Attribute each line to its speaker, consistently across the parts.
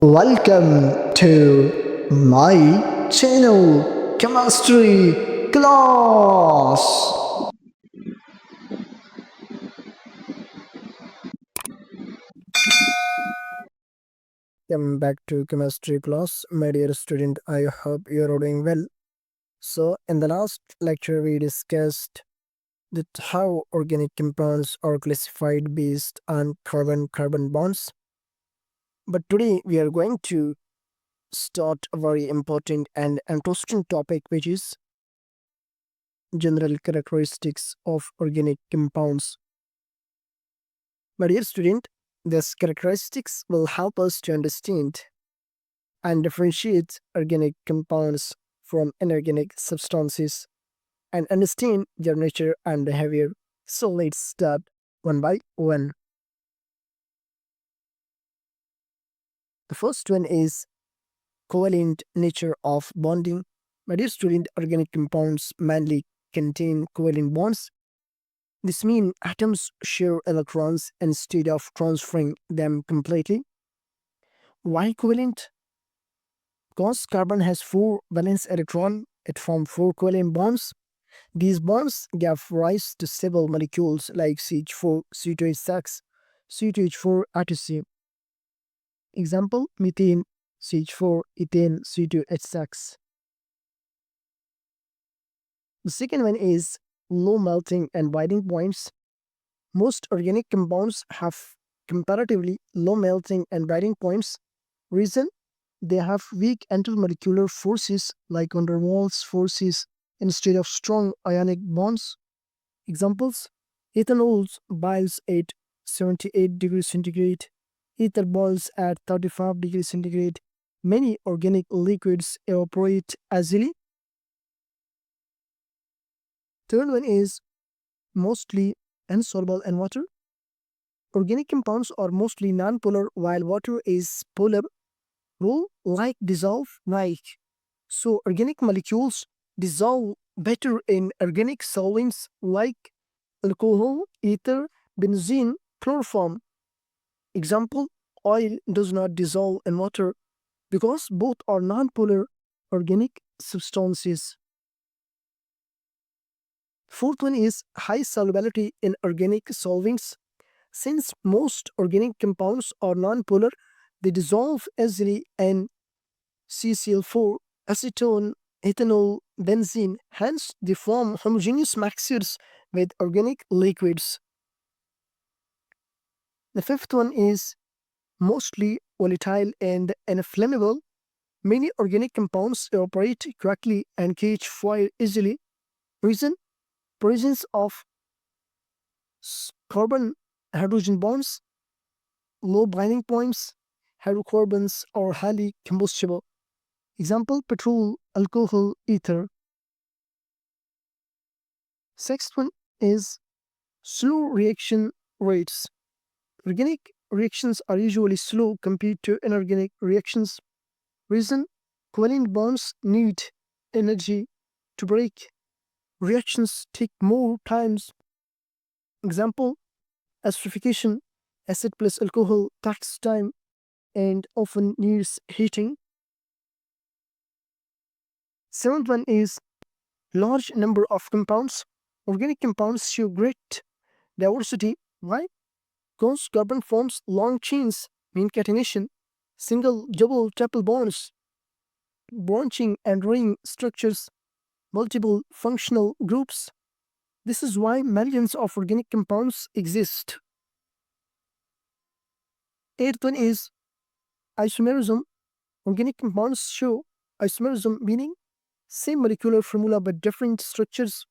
Speaker 1: Welcome to my channel Chemistry Class. Welcome back to Chemistry Class, my dear student. I hope you are doing well. So, in the last lecture, we discussed that how organic compounds are classified based on carbon-carbon bonds. But today, we are going to start a very important and interesting topic, which is general characteristics of organic compounds. My dear student, these characteristics will help us to understand and differentiate organic compounds from inorganic substances and understand their nature and behavior. So let's start one by one. The first one is covalent nature of bonding. My dear student, organic compounds mainly contain covalent bonds. This means atoms share electrons instead of transferring them completely. Why covalent? Because carbon has four valence electrons, it forms four covalent bonds. These bonds give rise to stable molecules like CH4, C2H6, C2H4, etc. Example, methane, CH4, ethane, C2H6. The second one is low melting and binding points. Most organic compounds have comparatively low melting and binding points. Reason? They have weak intermolecular forces like van der Waals forces instead of strong ionic bonds. Examples: ethanol boils at 78 degrees centigrade, ether boils at 35 degrees centigrade. Many organic liquids evaporate easily. Third one is mostly insoluble in water. Organic compounds are mostly nonpolar while water is polar. Rule like dissolve like. So organic molecules dissolve better in organic solvents like alcohol, ether, benzene, chloroform. Example, oil does not dissolve in water because both are nonpolar organic substances. Fourth one is high solubility in organic solvents. Since most organic compounds are nonpolar, they dissolve easily in CCl4, acetone, ethanol, benzene. Hence, they form homogeneous mixtures with organic liquids. The fifth one is mostly volatile and inflammable. Many organic compounds evaporate quickly and catch fire easily. Reason? Presence of carbon hydrogen bonds, low binding points, hydrocarbons are highly combustible. Example, petrol, alcohol, ether. Sixth one is slow reaction rates. Organic reactions are usually slow compared to inorganic reactions. Reason? Covalent bonds need energy to break. Reactions take more times. Example, acidification, acid plus alcohol takes time and often needs heating. Seventh one is large number of compounds. Organic compounds show great diversity. Why? Because carbon forms long chains, mean catenation, single, double, triple bonds, branching and ring structures, multiple functional groups. This is why millions of organic compounds exist. Eighth one is isomerism. Organic compounds show isomerism, meaning same molecular formula but different structures.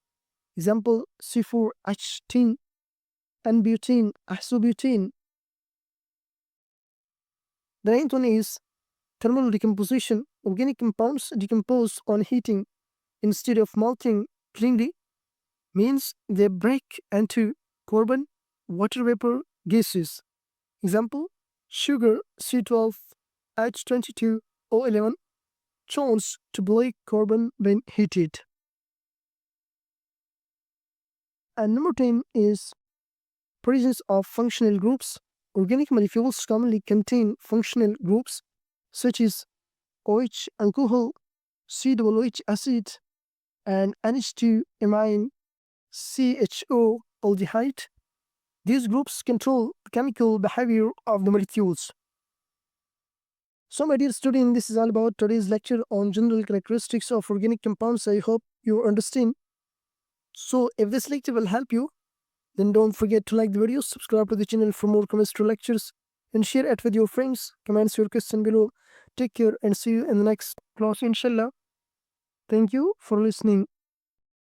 Speaker 1: Example, C4H10, N-butene, isobutene. The ninth one is thermal decomposition. Organic compounds decompose on heating instead of melting cleanly, means they break into carbon, water vapor, gases. Example, sugar C12H22O11 turns to black carbon when heated. And number 10 is presence of functional groups. Organic molecules commonly contain functional groups. such as OH alcohol, COOH acid, and NH2-amine CHO aldehyde. These groups control the chemical behavior of the molecules. So, my dear student, this is all about today's lecture on general characteristics of organic compounds. I hope you understand. So, if this lecture will help you, then don't forget to like the video, subscribe to the channel for more chemistry lectures, and share it with your friends. Comments your question below. Take care and see you in the next class, inshallah. Thank you for listening.